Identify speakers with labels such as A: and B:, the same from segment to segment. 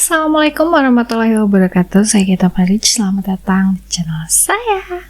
A: Assalamualaikum warahmatullahi wabarakatuh. Saya Gita Parij. Selamat datang di channel saya.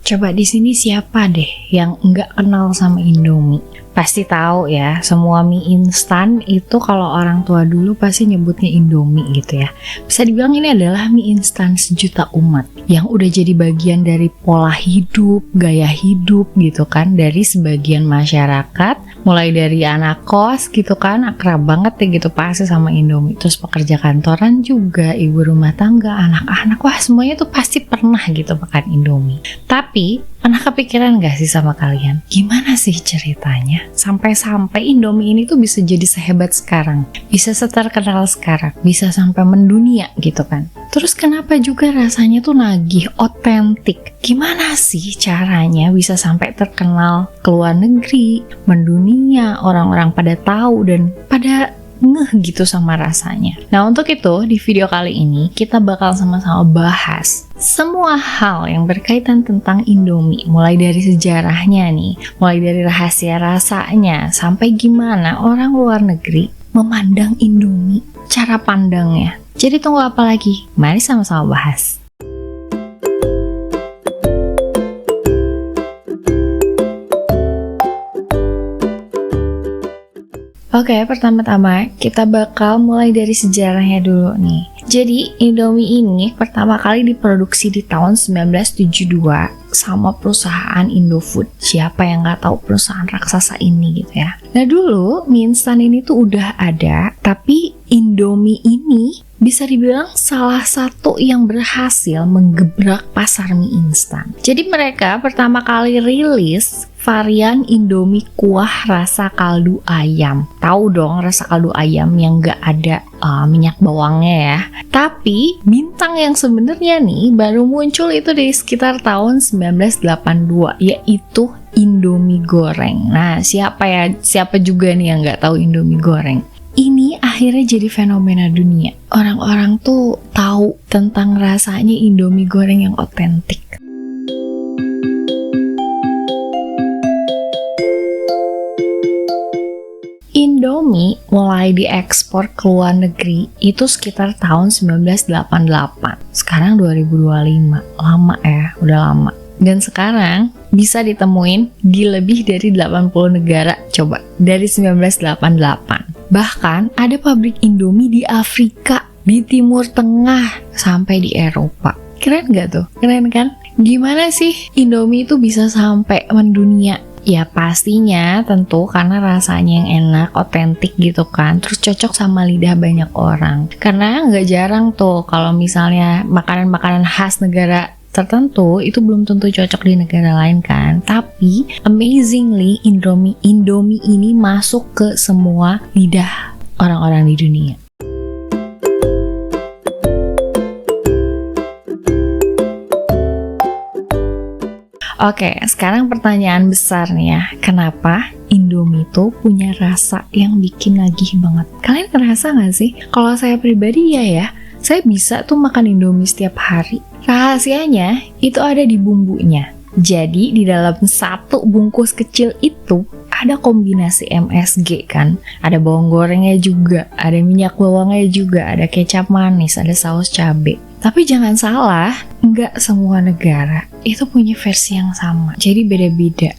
A: Coba di sini siapa deh yang nggak kenal sama Indomie? Pasti tahu ya, semua mie instan itu kalau orang tua dulu pasti nyebutnya Indomie gitu ya. Bisa dibilang ini adalah mie instan sejuta umat yang udah jadi bagian dari pola hidup, gaya hidup gitu kan, dari sebagian masyarakat, mulai dari anak kos gitu kan, akrab banget ya gitu pasti sama Indomie. Terus pekerja kantoran juga, ibu rumah tangga, anak-anak, wah semuanya tuh pasti pernah gitu makan Indomie. Tapi pernah kepikiran gak sih sama kalian, gimana sih ceritanya sampai-sampai Indomie ini tuh bisa jadi sehebat sekarang, bisa seterkenal sekarang, bisa sampai mendunia gitu kan. Terus kenapa juga rasanya tuh nagih, otentik? Gimana sih caranya bisa sampai terkenal ke luar negeri, mendunia, orang-orang pada tahu dan pada ngeh gitu sama rasanya. Nah untuk itu di video kali ini kita bakal sama-sama bahas semua hal yang berkaitan tentang Indomie, mulai dari sejarahnya nih, mulai dari rahasia rasanya, sampai gimana orang luar negeri memandang Indomie, cara pandangnya. Jadi tunggu apa lagi? Mari sama-sama bahas. Oke, pertama-tama kita bakal mulai dari sejarahnya dulu nih. Jadi, Indomie ini pertama kali diproduksi di tahun 1972 sama perusahaan Indofood. Siapa yang nggak tahu perusahaan raksasa ini gitu ya. Nah dulu, mie instan ini tuh udah ada, tapi Indomie ini bisa dibilang salah satu yang berhasil menggebrak pasar mie instan. Jadi mereka pertama kali rilis varian Indomie kuah rasa kaldu ayam. Tahu dong rasa kaldu ayam yang nggak ada minyak bawangnya ya. Tapi bintang yang sebenarnya nih baru muncul itu di sekitar tahun 1982, yaitu Indomie goreng. Nah siapa juga nih yang nggak tahu Indomie goreng? Ini akhirnya jadi fenomena dunia. Orang-orang tuh tahu tentang rasanya Indomie goreng yang otentik. Indomie mulai diekspor ke luar negeri itu sekitar tahun 1988. Sekarang 2025. Lama ya, udah lama. Dan sekarang bisa ditemuin di lebih dari 80 negara. Coba, dari 1988. Bahkan ada pabrik Indomie di Afrika, di Timur Tengah, sampai di Eropa. Keren gak tuh? Keren kan? Gimana sih Indomie itu bisa sampai mendunia? Ya pastinya tentu karena rasanya yang enak, otentik gitu kan. Terus cocok sama lidah banyak orang. Karena gak jarang tuh kalau misalnya makanan-makanan khas negara tertentu itu belum tentu cocok di negara lain kan. Tapi amazingly Indomie ini masuk ke semua lidah orang-orang di dunia. Oke, sekarang pertanyaan besar nih ya. Kenapa Indomie tuh punya rasa yang bikin nagih banget? Kalian ngerasa gak sih? Kalau saya pribadi ya, saya bisa tuh makan Indomie setiap hari. Rahasianya itu ada di bumbunya. Jadi di dalam satu bungkus kecil itu ada kombinasi MSG kan. Ada bawang gorengnya juga, ada minyak bawangnya juga, ada kecap manis, ada saus cabai. Tapi jangan salah, nggak semua negara itu punya versi yang sama. Jadi beda-beda.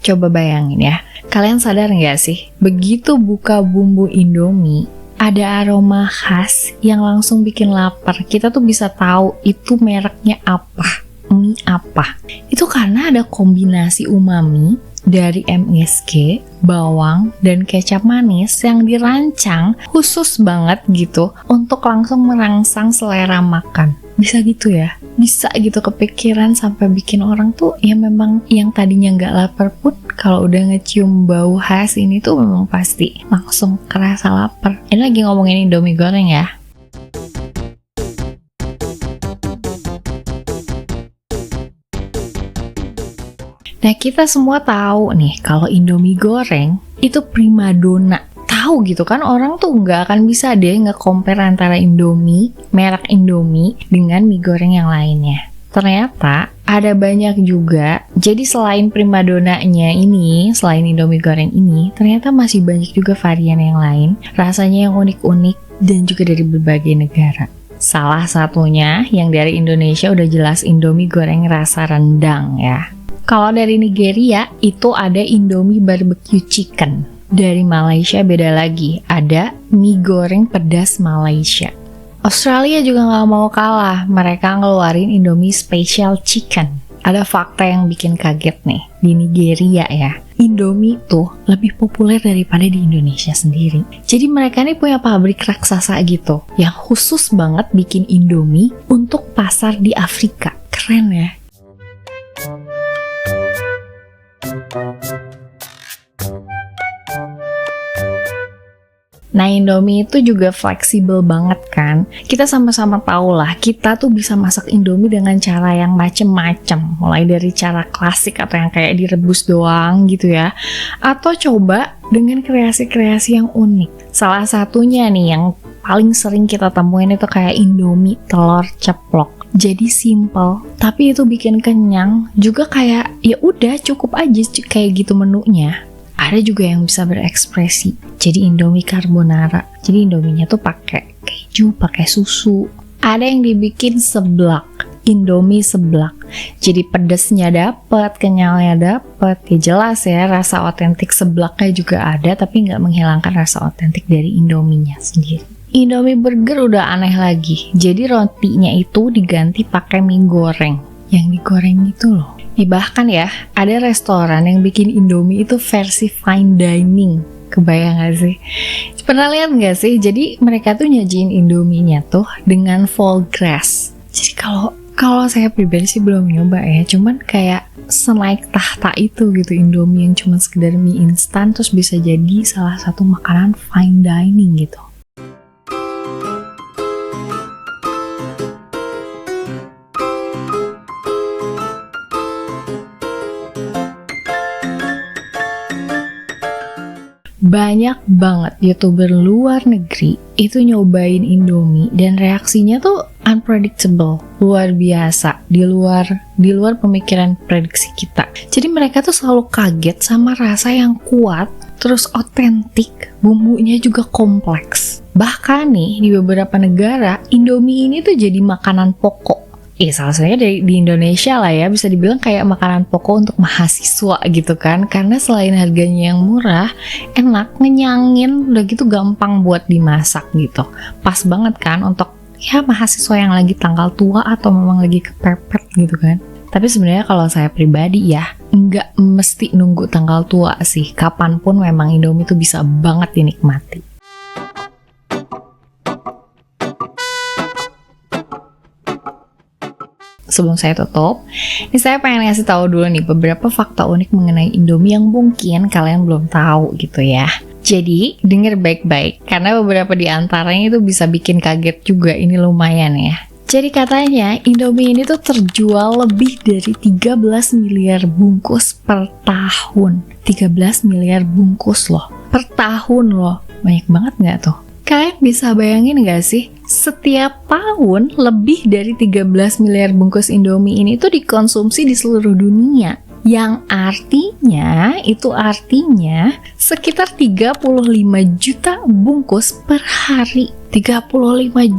A: Coba bayangin ya, kalian sadar nggak sih? Begitu buka bumbu Indomie, ada aroma khas yang langsung bikin lapar. Kita tuh bisa tahu itu mereknya apa, mie apa. Itu karena ada kombinasi umami dari MSG, bawang, dan kecap manis yang dirancang khusus banget gitu untuk langsung merangsang selera makan. Bisa gitu ya? Bisa gitu kepikiran sampai bikin orang tuh ya memang yang tadinya nggak lapar pun kalau udah ngecium bau khas ini tuh memang pasti langsung kerasa lapar. Ini lagi ngomongin Indomie goreng ya. Nah kita semua tahu nih kalau Indomie goreng itu primadona. Tahu gitu kan, orang tuh nggak akan bisa deh nge-compare antara Indomie, merek Indomie dengan mie goreng yang lainnya. Ternyata ada banyak juga. Jadi selain primadonanya ini, selain Indomie goreng ini, ternyata masih banyak juga varian yang lain, rasanya yang unik-unik dan juga dari berbagai negara. Salah satunya yang dari Indonesia udah jelas Indomie goreng rasa rendang ya. Kalau dari Nigeria itu ada Indomie barbecue chicken. Dari Malaysia beda lagi, ada mie goreng pedas Malaysia. Australia juga nggak mau kalah, mereka ngeluarin Indomie Special Chicken. Ada fakta yang bikin kaget nih, di Nigeria ya, Indomie tuh lebih populer daripada di Indonesia sendiri. Jadi mereka nih punya pabrik raksasa gitu, yang khusus banget bikin Indomie untuk pasar di Afrika. Keren ya? Nah, Indomie itu juga fleksibel banget kan. Kita sama-sama tahu lah, kita tuh bisa masak Indomie dengan cara yang macem-macem. Mulai dari cara klasik atau yang kayak direbus doang gitu ya. Atau coba dengan kreasi-kreasi yang unik. Salah satunya nih yang paling sering kita temuin itu kayak Indomie telur ceplok. Jadi simple, tapi itu bikin kenyang. Juga kayak ya udah cukup aja kayak gitu menunya. Ada juga yang bisa berekspresi. Jadi Indomie carbonara. Jadi Indominya tuh pakai keju, pakai susu. Ada yang dibikin seblak. Indomie seblak. Jadi pedesnya dapet, kenyalnya dapet. Ya jelas ya, rasa otentik seblaknya juga ada, tapi nggak menghilangkan rasa otentik dari Indominya sendiri. Indomie burger udah aneh lagi. Jadi rotinya itu diganti pakai mie goreng. Yang digoreng itu loh. Bahkan ya, ada restoran yang bikin Indomie itu versi fine dining. Kebayang gak sih? Pernah lihat gak sih? Jadi mereka tuh nyajiin Indominya tuh dengan foie gras. Jadi kalau saya pribadi sih belum nyoba ya. Cuman kayak senaik tahta itu gitu, Indomie yang cuma sekedar mie instan terus bisa jadi salah satu makanan fine dining gitu. Banyak banget YouTuber luar negeri itu nyobain Indomie dan reaksinya tuh unpredictable, luar biasa, di luar pemikiran prediksi kita. Jadi mereka tuh selalu kaget sama rasa yang kuat, terus otentik, bumbunya juga kompleks. Bahkan nih di beberapa negara, Indomie ini tuh jadi makanan pokok. Salah satunya di Indonesia lah ya, bisa dibilang kayak makanan pokok untuk mahasiswa gitu kan. Karena selain harganya yang murah, enak, ngenyangin, udah gitu gampang buat dimasak gitu. Pas banget kan untuk ya mahasiswa yang lagi tanggal tua atau memang lagi kepepet gitu kan. Tapi sebenarnya kalau saya pribadi ya, nggak mesti nunggu tanggal tua sih. Kapanpun memang Indomie tuh bisa banget dinikmati. Sebelum saya tutup, ini saya pengen ngasih tahu dulu nih beberapa fakta unik mengenai Indomie yang mungkin kalian belum tahu gitu ya. Jadi, denger baik-baik, karena beberapa di antaranya itu bisa bikin kaget juga, ini lumayan ya. Jadi katanya, Indomie ini tuh terjual lebih dari 13 miliar bungkus per tahun. 13 miliar bungkus loh, per tahun loh. Banyak banget nggak tuh? Kalian bisa bayangin gak sih, setiap tahun lebih dari 13 miliar bungkus Indomie ini tuh dikonsumsi di seluruh dunia. Yang artinya sekitar 35 juta bungkus per hari. 35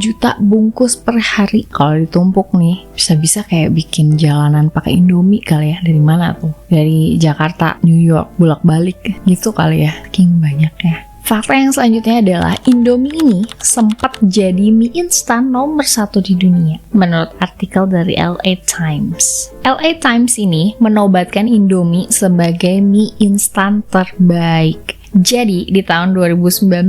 A: juta bungkus per hari. Kalau ditumpuk nih, bisa-bisa kayak bikin jalanan pakai Indomie kali ya. Dari mana tuh? Dari Jakarta, New York, bolak-balik gitu kali ya. Saking banyaknya. Fakta yang selanjutnya adalah Indomie ini sempat jadi mie instan nomor 1 di dunia menurut artikel dari LA Times. LA Times ini menobatkan Indomie sebagai mie instan terbaik. Jadi di tahun 2019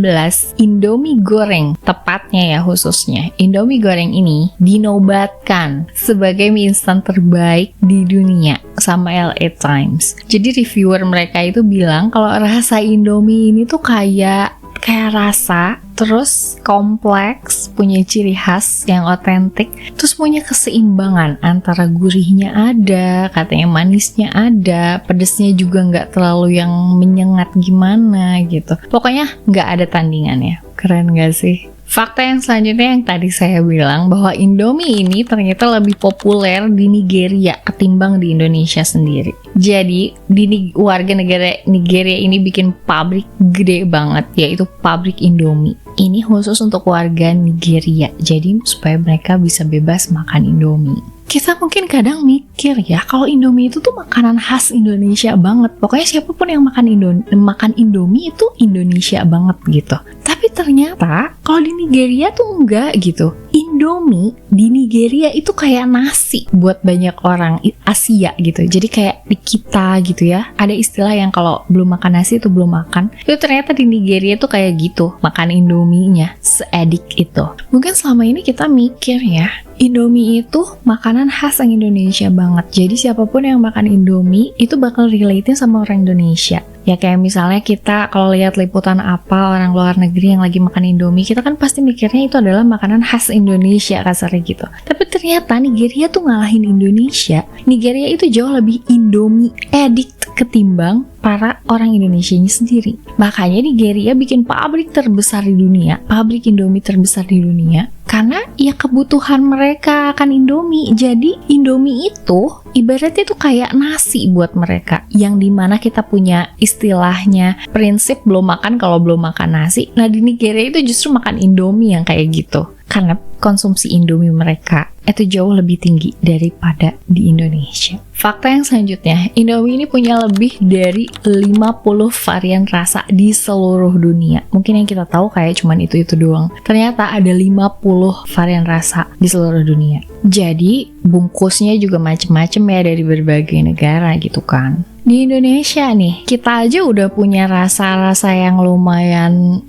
A: Indomie goreng, tepatnya ya khususnya Indomie goreng ini dinobatkan sebagai mie instan terbaik di dunia sama LA Times. Jadi reviewer mereka itu bilang kalau rasa Indomie ini tuh kayak kayak rasa, terus kompleks, punya ciri khas yang otentik, terus punya keseimbangan antara gurihnya ada, katanya manisnya ada, pedesnya juga nggak terlalu yang menyengat gimana gitu. Pokoknya nggak ada tandingannya. Keren nggak sih? Fakta yang selanjutnya yang tadi saya bilang bahwa Indomie ini ternyata lebih populer di Nigeria ketimbang di Indonesia sendiri. Jadi warga negara Nigeria ini bikin pabrik gede banget, yaitu pabrik Indomie. Ini khusus untuk warga Nigeria, jadi supaya mereka bisa bebas makan Indomie. Kita mungkin kadang mikir ya, kalau Indomie itu tuh makanan khas Indonesia banget. Pokoknya siapapun yang makan Indomie itu Indonesia banget gitu. Tapi ternyata kalau di Nigeria tuh enggak gitu. Indomie di Nigeria itu kayak nasi buat banyak orang Asia gitu. Jadi kayak di kita gitu ya, ada istilah yang kalau belum makan nasi itu belum makan. Itu ternyata di Nigeria tuh kayak gitu, makan Indomie-nya, seadik itu. Mungkin selama ini kita mikir ya, Indomie itu makanan khas yang Indonesia banget. Jadi siapapun yang makan Indomie itu bakal relate sama orang Indonesia. Ya kayak misalnya kita kalau lihat liputan apa orang luar negeri yang lagi makan Indomie, kita kan pasti mikirnya itu adalah makanan khas Indonesia kasarnya gitu. Tapi ternyata Nigeria tuh ngalahin Indonesia. Nigeria itu jauh lebih Indomie addict ketimbang para orang Indonesianya sendiri. Makanya Nigeria bikin pabrik terbesar di dunia, pabrik Indomie terbesar di dunia, karena ya kebutuhan mereka akan Indomie. Jadi Indomie itu ibaratnya tuh kayak nasi buat mereka, yang dimana kita punya istilahnya prinsip belum makan kalau belum makan nasi. Nah di Nigeria itu justru makan Indomie yang kayak gitu, karena konsumsi Indomie mereka itu jauh lebih tinggi daripada di Indonesia. Fakta yang selanjutnya, Indomie ini punya lebih dari 50 varian rasa di seluruh dunia. Mungkin yang kita tahu kayak cuman itu doang. Ternyata ada 50 varian rasa di seluruh dunia. Jadi bungkusnya juga macem-macem ya dari berbagai negara gitu kan. Di Indonesia nih, kita aja udah punya rasa-rasa yang lumayan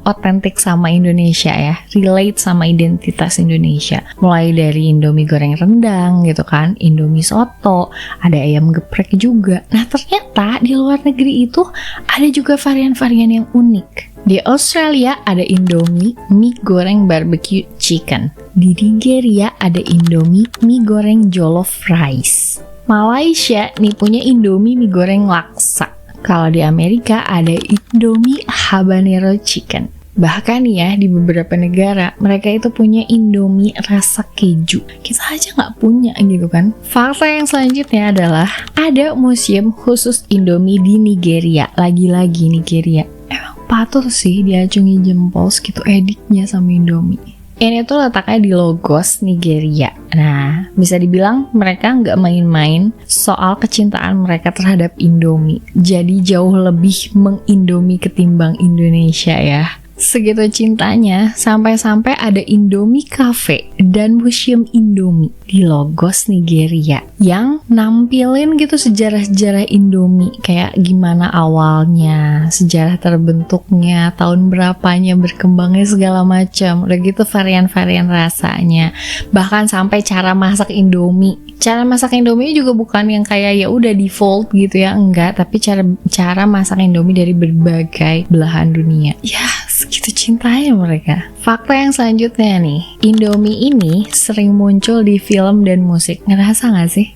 A: otentik sama Indonesia ya, relate sama identitas Indonesia. Mulai dari Indomie goreng rendang gitu kan, Indomie soto, ada ayam geprek juga. Nah ternyata di luar negeri itu ada juga varian-varian yang unik. Di Australia ada Indomie mie goreng barbecue chicken. Di Nigeria ada Indomie mie goreng jollof rice. Malaysia nih punya Indomie mie goreng laksa. Kalau di Amerika ada Indomie habanero chicken. Bahkan ya di beberapa negara mereka itu punya Indomie rasa keju. Kita aja nggak punya gitu kan. Fakta yang selanjutnya adalah ada museum khusus Indomie di Nigeria. Lagi-lagi Nigeria. Emang patut sih diacungi jempol segitu ediknya sama Indomie. Ini tuh letaknya di Lagos, Nigeria. Nah, bisa dibilang mereka nggak main-main soal kecintaan mereka terhadap Indomie. Jadi jauh lebih mengindomie ketimbang Indonesia ya. Segitu cintanya, sampai-sampai ada Indomie Cafe dan Museum Indomie di Lagos, Nigeria, yang nampilin gitu sejarah-sejarah Indomie, kayak gimana awalnya, sejarah terbentuknya, tahun berapanya berkembangnya segala macam. Udah gitu varian-varian rasanya, bahkan sampai cara masak Indomie. Cara masak Indomie juga bukan yang kayak ya udah default gitu ya, enggak, tapi cara masak Indomie dari berbagai belahan dunia. Ya, segitu cintanya mereka. Fakta yang selanjutnya nih, Indomie ini sering muncul di film dan musik. Ngerasa gak sih?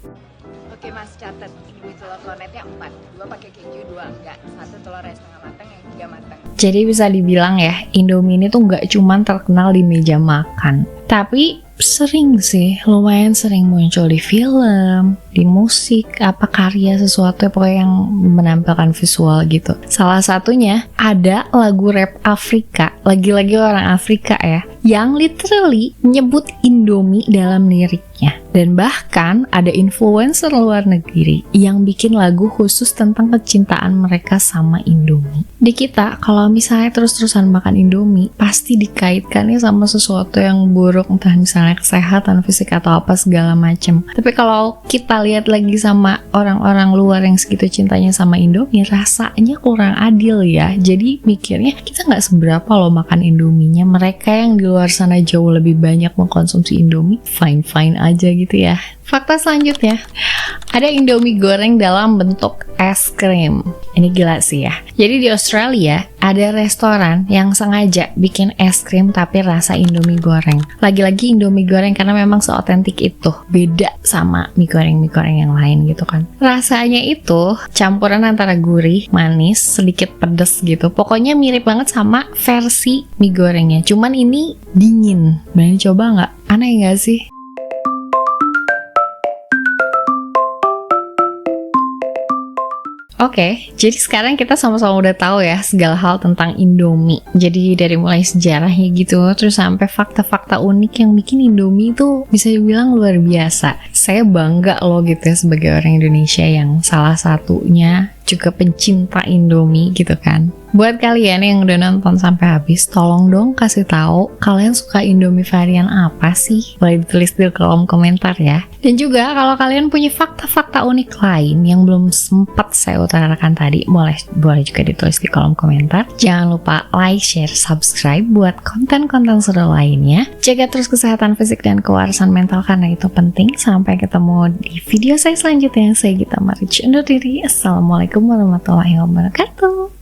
B: Oke mas, catat. Indomie telur kornetnya 4. 2 pakai keju, 2 enggak. 1 telur setengah matang, yang 3 matang.
A: Jadi bisa dibilang ya, Indomie ini tuh gak cuman terkenal di meja makan, tapi sering sih, lumayan sering muncul di film, di musik, apa karya sesuatu pokoknya yang menampilkan visual gitu. Salah satunya ada lagu rap Afrika, lagi-lagi orang Afrika ya, yang literally nyebut Indomie dalam liriknya. Dan bahkan ada influencer luar negeri yang bikin lagu khusus tentang kecintaan mereka sama Indomie. Di kita, kalau misalnya terus-terusan makan Indomie, pasti dikaitkannya sama sesuatu yang buruk, entah misalnya kesehatan, fisik atau apa segala macem. Tapi kalau kita lihat lagi sama orang-orang luar yang segitu cintanya sama Indomie, rasanya kurang adil ya. Jadi mikirnya kita nggak seberapa loh makan Indominya. Mereka yang di luar sana jauh lebih banyak mengkonsumsi Indomie, fine-fine aja gitu ya. Fakta selanjutnya, ada Indomie goreng dalam bentuk es krim. Ini gila sih ya. Jadi di Australia ada restoran yang sengaja bikin es krim tapi rasa Indomie goreng. Lagi-lagi Indomie goreng karena memang seotentik itu. Beda sama mie goreng yang lain gitu kan. Rasanya itu campuran antara gurih, manis, sedikit pedes gitu. Pokoknya mirip banget sama versi mie gorengnya. Cuman ini dingin. Berani coba nggak? Aneh nggak sih? Oke, jadi sekarang kita sama-sama udah tahu ya segala hal tentang Indomie. Jadi dari mulai sejarahnya gitu, terus sampai fakta-fakta unik yang bikin Indomie itu bisa dibilang luar biasa. Saya bangga loh gitu ya sebagai orang Indonesia yang salah satunya juga pencinta Indomie gitu kan. Buat kalian yang udah nonton sampai habis, tolong dong kasih tahu kalian suka Indomie varian apa sih? Boleh ditulis di kolom komentar ya. Dan juga kalau kalian punya fakta-fakta unik lain yang belum sempat saya utarakan tadi, boleh juga ditulis di kolom komentar. Jangan lupa like, share, subscribe buat konten-konten seru lainnya. Jaga terus kesehatan fisik dan kewarasan mental karena itu penting. Sampai ketemu di video saya selanjutnya. Saya Gita Maric undur diri. Assalamualaikum warahmatullahi wabarakatuh.